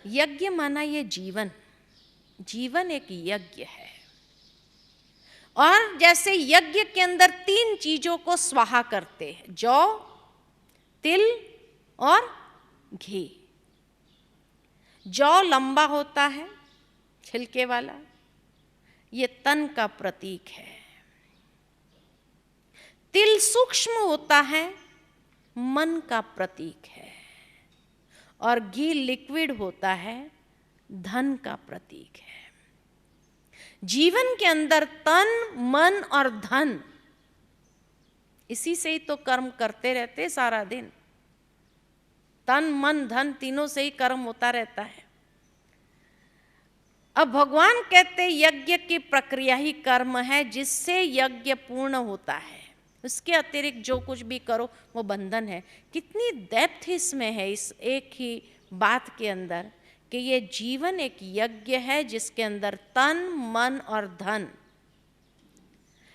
यज्ञ माना ये जीवन, जीवन एक यज्ञ है। और जैसे यज्ञ के अंदर 3 चीजों को स्वाहा करते हैं, जौ, तिल और घी। जौ लंबा होता है, छिलके वाला, ये तन का प्रतीक है। तिल सूक्ष्म होता है, मन का प्रतीक है। और घी लिक्विड होता है, धन का प्रतीक है। जीवन के अंदर तन, मन और धन, इसी से ही तो कर्म करते रहते सारा दिन। तन, मन, धन तीनों से ही कर्म होता रहता है। अब भगवान कहते यज्ञ की प्रक्रिया ही कर्म है, जिससे यज्ञ पूर्ण होता है। उसके अतिरिक्त जो कुछ भी करो वो बंधन है। कितनी डेप्थ इसमें है, इस एक ही बात के अंदर, कि ये जीवन एक यज्ञ है जिसके अंदर तन, मन और धन।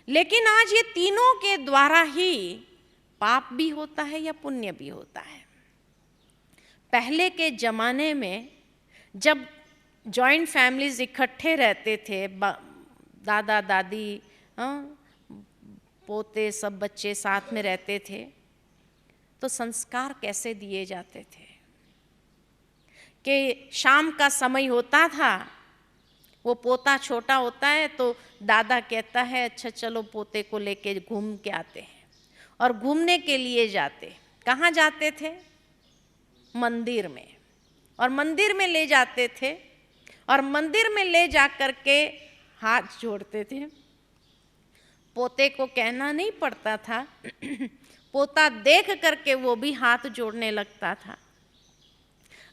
लेकिन आज ये तीनों के द्वारा ही पाप भी होता है या पुण्य भी होता है। पहले के जमाने में जब जॉइंट फैमिलीज इकट्ठे रहते थे, दादा दादी, पोते, सब बच्चे साथ में रहते थे, तो संस्कार कैसे दिए जाते थे कि शाम का समय होता था, वो पोता छोटा होता है तो दादा कहता है अच्छा चलो पोते को लेके घूम के आते हैं। और घूमने के लिए जाते, कहाँ जाते थे? मंदिर में। और मंदिर में ले जाते थे, और मंदिर में ले जा कर के हाथ जोड़ते थे। पोते को कहना नहीं पड़ता था, पोता देख करके वो भी हाथ जोड़ने लगता था।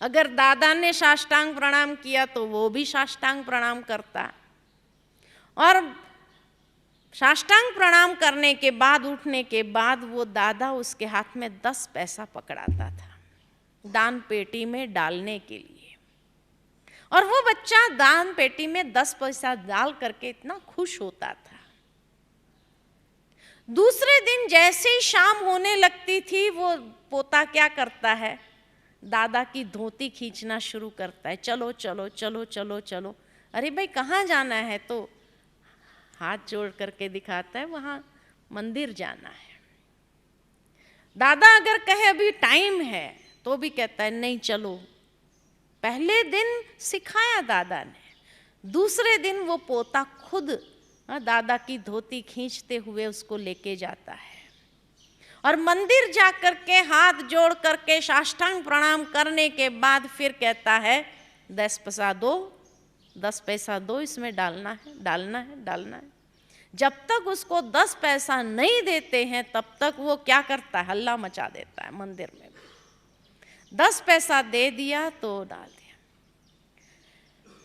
अगर दादा ने साष्टांग प्रणाम किया तो वो भी साष्टांग प्रणाम करता। और साष्टांग प्रणाम करने के बाद, उठने के बाद, वो दादा उसके हाथ में 10 पैसा पकड़ाता था दान पेटी में डालने के लिए। और वो बच्चा दान पेटी में 10 पैसा डाल करके इतना खुश होता था। दूसरे दिन जैसे ही शाम होने लगती थी, वो पोता क्या करता है? दादा की धोती खींचना शुरू करता है, चलो चलो चलो चलो चलो। अरे भाई कहाँ जाना है? तो हाथ जोड़ करके दिखाता है वहाँ मंदिर जाना है। दादा अगर कहे अभी टाइम है तो भी कहता है नहीं चलो। पहले दिन सिखाया दादा ने, दूसरे दिन वो पोता खुद दादा की धोती खींचते हुए उसको लेके जाता है। और मंदिर जा करके हाथ जोड़ करके साष्टांग प्रणाम करने के बाद फिर कहता है 10 पैसा दो, 10 पैसा दो, इसमें डालना है, डालना है, डालना है। जब तक उसको 10 पैसा नहीं देते हैं तब तक वो क्या करता है? हल्ला मचा देता है मंदिर में। 10 पैसा दे दिया तो डाल दिया।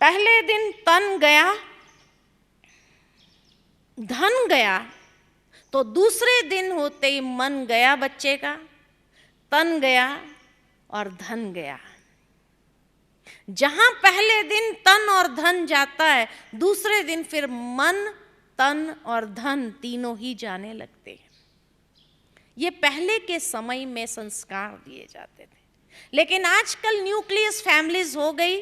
पहले दिन तन गया, धन गया, तो दूसरे दिन होते ही मन गया बच्चे का, तन गया और धन गया। जहां पहले दिन तन और धन जाता है, दूसरे दिन फिर मन, तन और धन तीनों ही जाने लगते हैं। ये पहले के समय में संस्कार दिए जाते थे। लेकिन आजकल न्यूक्लियस फैमिलीज हो गई।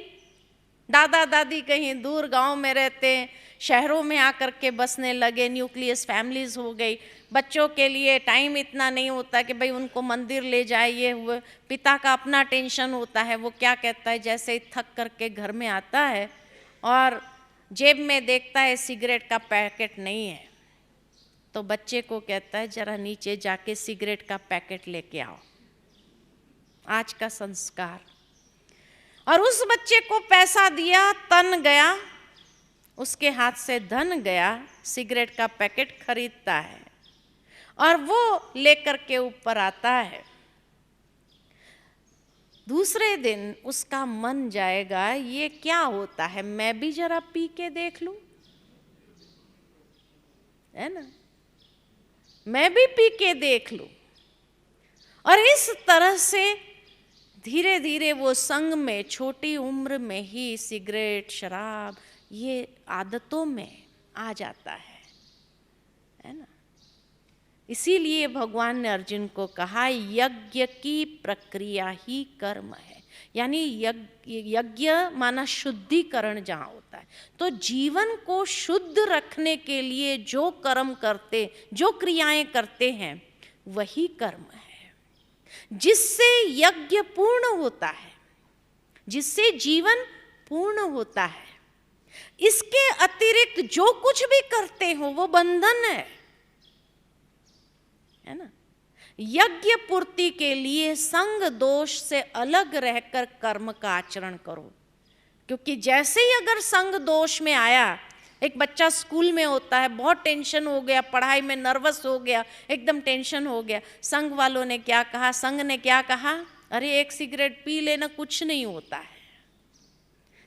दादा दादी कहीं दूर गांव में रहते हैं, शहरों में आकर के बसने लगे, न्यूक्लियस फैमिलीज हो गई। बच्चों के लिए टाइम इतना नहीं होता कि भाई उनको मंदिर ले जाइए। हुए पिता का अपना टेंशन होता है, वो क्या कहता है, जैसे ही थक करके घर में आता है और जेब में देखता है सिगरेट का पैकेट नहीं है, तो बच्चे को कहता है जरा नीचे जाके सिगरेट का पैकेट लेके आओ। आज का संस्कार। और उस बच्चे को पैसा दिया, तन गया, उसके हाथ से धन गया, सिगरेट का पैकेट खरीदता है और वो लेकर के ऊपर आता है। दूसरे दिन उसका मन जाएगा ये क्या होता है, मैं भी जरा पी के देख लूं, है ना, मैं भी पी के देख लूं। और इस तरह से धीरे धीरे वो संग में, छोटी उम्र में ही सिगरेट, शराब, ये आदतों में आ जाता है ना। इसीलिए भगवान ने अर्जुन को कहा यज्ञ की प्रक्रिया ही कर्म है। यानी यज्ञ माना शुद्धिकरण जहाँ होता है। तो जीवन को शुद्ध रखने के लिए जो कर्म करते, जो क्रियाएं करते हैं, वही कर्म है जिससे यज्ञ पूर्ण होता है, जिससे जीवन पूर्ण होता है। इसके अतिरिक्त जो कुछ भी करते हो वो बंधन है ना। यज्ञ पूर्ति के लिए संग दोष से अलग रहकर कर्म का आचरण करो, क्योंकि जैसे ही अगर संग दोष में आया, एक बच्चा स्कूल में होता है, बहुत टेंशन हो गया, पढ़ाई में नर्वस हो गया, एकदम टेंशन हो गया, संग वालों ने क्या कहा, संग ने क्या कहा, अरे एक सिगरेट पी लेना, कुछ नहीं होता है,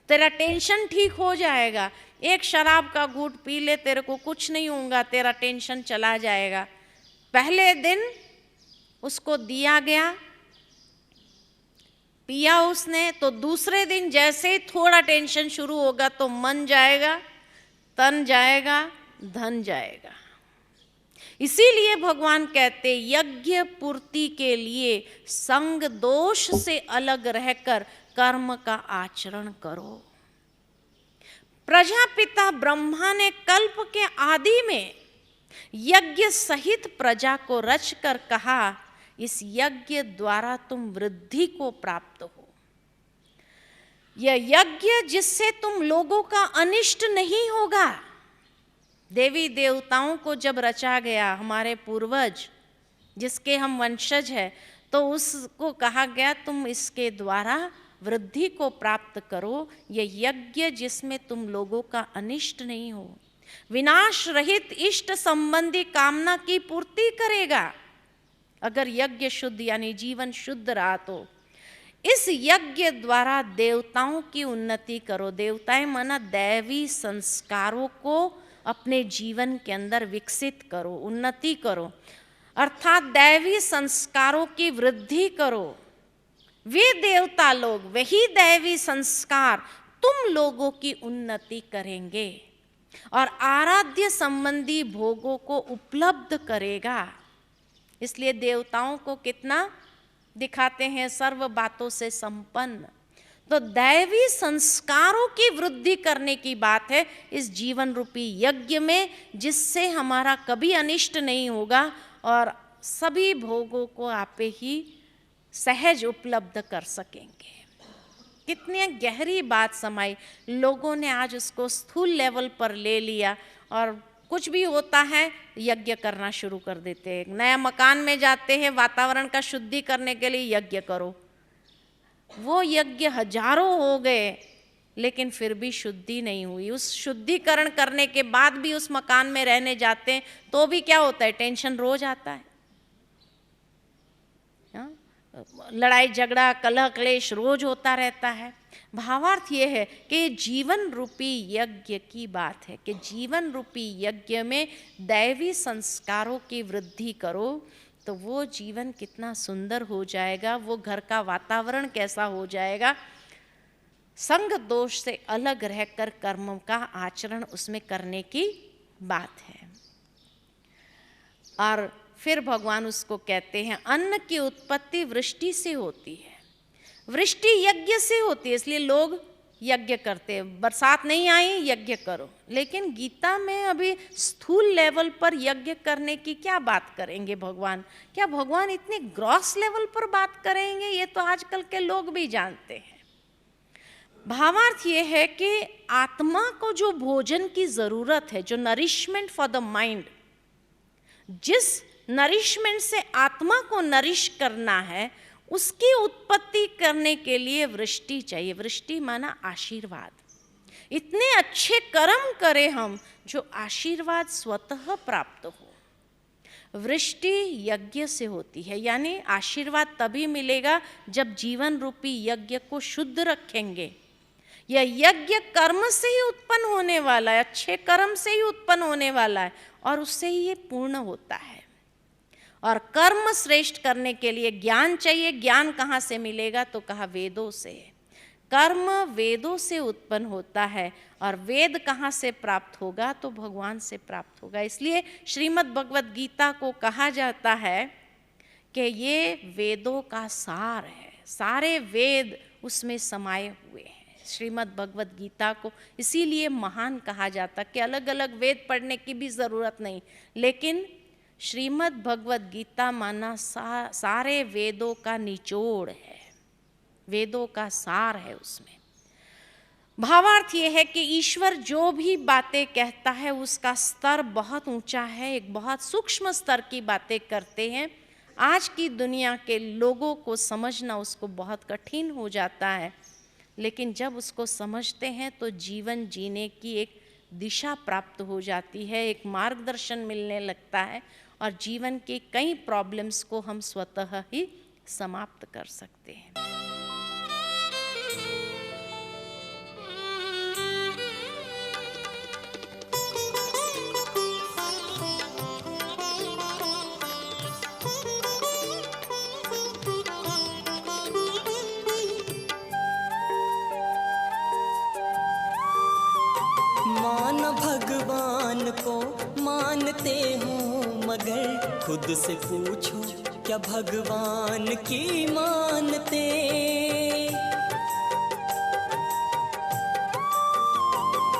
तेरा टेंशन ठीक हो जाएगा, एक शराब का घूंट पी ले, तेरे को कुछ नहीं होगा, तेरा टेंशन चला जाएगा। पहले दिन उसको दिया गया, पिया उसने, तो दूसरे दिन जैसे ही थोड़ा टेंशन शुरू होगा तो मन जाएगा, तन जाएगा, धन जाएगा। इसीलिए भगवान कहते यज्ञ पूर्ति के लिए संग दोष से अलग रहकर कर्म का आचरण करो। प्रजापिता ब्रह्मा ने कल्प के आदि में यज्ञ सहित प्रजा को रचकर कहा, इस यज्ञ द्वारा तुम वृद्धि को प्राप्त हो। यह यज्ञ जिससे तुम लोगों का अनिष्ट नहीं होगा। देवी देवताओं को जब रचा गया, हमारे पूर्वज जिसके हम वंशज हैं, तो उसको कहा गया तुम इसके द्वारा वृद्धि को प्राप्त करो। यह यज्ञ जिसमें तुम लोगों का अनिष्ट नहीं हो, विनाश रहित इष्ट संबंधी कामना की पूर्ति करेगा। अगर यज्ञ शुद्ध यानी जीवन शुद्ध रहा तो इस यज्ञ द्वारा देवताओं की उन्नति करो। देवताएं माना दैवी संस्कारों को अपने जीवन के अंदर विकसित करो, उन्नति करो, अर्थात दैवी संस्कारों की वृद्धि करो। वे देवता लोग, वही दैवी संस्कार तुम लोगों की उन्नति करेंगे और आराध्य संबंधी भोगों को उपलब्ध करेगा। इसलिए देवताओं को कितना दिखाते हैं, सर्व बातों से संपन्न। तो दैवी संस्कारों की वृद्धि करने की बात है इस जीवन रूपी यज्ञ में, जिससे हमारा कभी अनिष्ट नहीं होगा और सभी भोगों को आपे ही सहज उपलब्ध कर सकेंगे। कितनी गहरी बात समाई। लोगों ने आज उसको स्थूल लेवल पर ले लिया और कुछ भी होता है यज्ञ करना शुरू कर देते हैं। नया मकान में जाते हैं, वातावरण का शुद्धि करने के लिए यज्ञ करो। वो यज्ञ हजारों हो गए लेकिन फिर भी शुद्धि नहीं हुई। उस शुद्धिकरण करने के बाद भी उस मकान में रहने जाते हैं तो भी क्या होता है, टेंशन रोज आता है, लड़ाई झगड़ा कलह क्लेश रोज होता रहता है। भावार्थ ये है कि जीवन रूपी यज्ञ की बात है कि जीवन रूपी यज्ञ में दैवी संस्कारों की वृद्धि करो तो वो जीवन कितना सुंदर हो जाएगा, वो घर का वातावरण कैसा हो जाएगा। संग दोष से अलग रहकर कर्म का आचरण उसमें करने की बात है। और फिर भगवान उसको कहते हैं अन्न की उत्पत्ति वृष्टि से होती है, वृष्टि यज्ञ से होती है, इसलिए लोग यज्ञ करते हैं। बरसात नहीं आई यज्ञ करो, लेकिन गीता में अभी स्थूल लेवल पर यज्ञ करने की क्या बात करेंगे भगवान? क्या भगवान इतने ग्रॉस लेवल पर बात करेंगे? ये तो आजकल के लोग भी जानते हैं। भावार्थ ये है कि आत्मा को जो भोजन की जरूरत है, जो नरिशमेंट फॉर द माइंड, जिस नरिशमेंट से आत्मा को नरिश करना है, उसकी उत्पत्ति करने के लिए वृष्टि चाहिए। वृष्टि माना आशीर्वाद। इतने अच्छे कर्म करें हम जो आशीर्वाद स्वतः प्राप्त हो। वृष्टि यज्ञ से होती है, यानी आशीर्वाद तभी मिलेगा जब जीवन रूपी यज्ञ को शुद्ध रखेंगे। यह यज्ञ कर्म से ही उत्पन्न होने वाला है, अच्छे कर्म से ही उत्पन्न होने वाला है और उससे ही ये पूर्ण होता है। और कर्म श्रेष्ठ करने के लिए ज्ञान चाहिए। ज्ञान कहाँ से मिलेगा? तो कहा वेदों से। कर्म वेदों से उत्पन्न होता है और वेद कहाँ से प्राप्त होगा? तो भगवान से प्राप्त होगा। इसलिए श्रीमद् भगवद गीता को कहा जाता है कि ये वेदों का सार है। सारे वेद उसमें समाये हुए हैं। श्रीमद् भगवद गीता को इसीलिए महान कहा जाता कि अलग अलग वेद पढ़ने की भी ज़रूरत नहीं, लेकिन श्रीमद् भगवद गीता माना सारे वेदों का निचोड़ है, वेदों का सार है उसमें। भावार्थ ये है कि ईश्वर जो भी बातें कहता है उसका स्तर बहुत ऊंचा है, एक बहुत सूक्ष्म स्तर की बातें करते हैं। आज की दुनिया के लोगों को समझना उसको बहुत कठिन हो जाता है, लेकिन जब उसको समझते हैं तो जीवन जीने की एक दिशा प्राप्त हो जाती है, एक मार्गदर्शन मिलने लगता है और जीवन के कई प्रॉब्लम्स को हम स्वतः ही समाप्त कर सकते हैं। भगवान को मानते हो मगर खुद से पूछो क्या भगवान की मानते।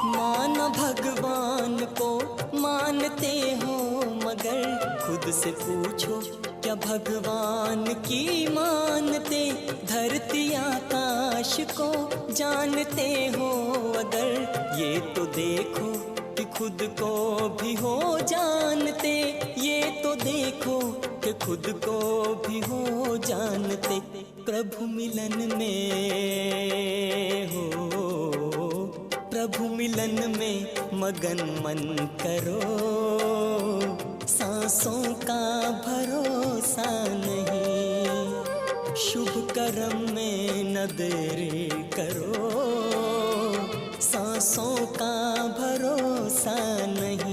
माना भगवान को मानते हो मगर खुद से पूछो क्या भगवान की मानते। धरती आकाश को जानते हो अगर ये तो देखो कि खुद को भी हो जानते। ये तो देखो कि खुद को भी हो जानते। प्रभु मिलन में हो, प्रभु मिलन में मगन मन करो। सांसों का भरोसा नहीं, शुभ कर्म में न देरी करो। सांसों का भरोसा नहीं,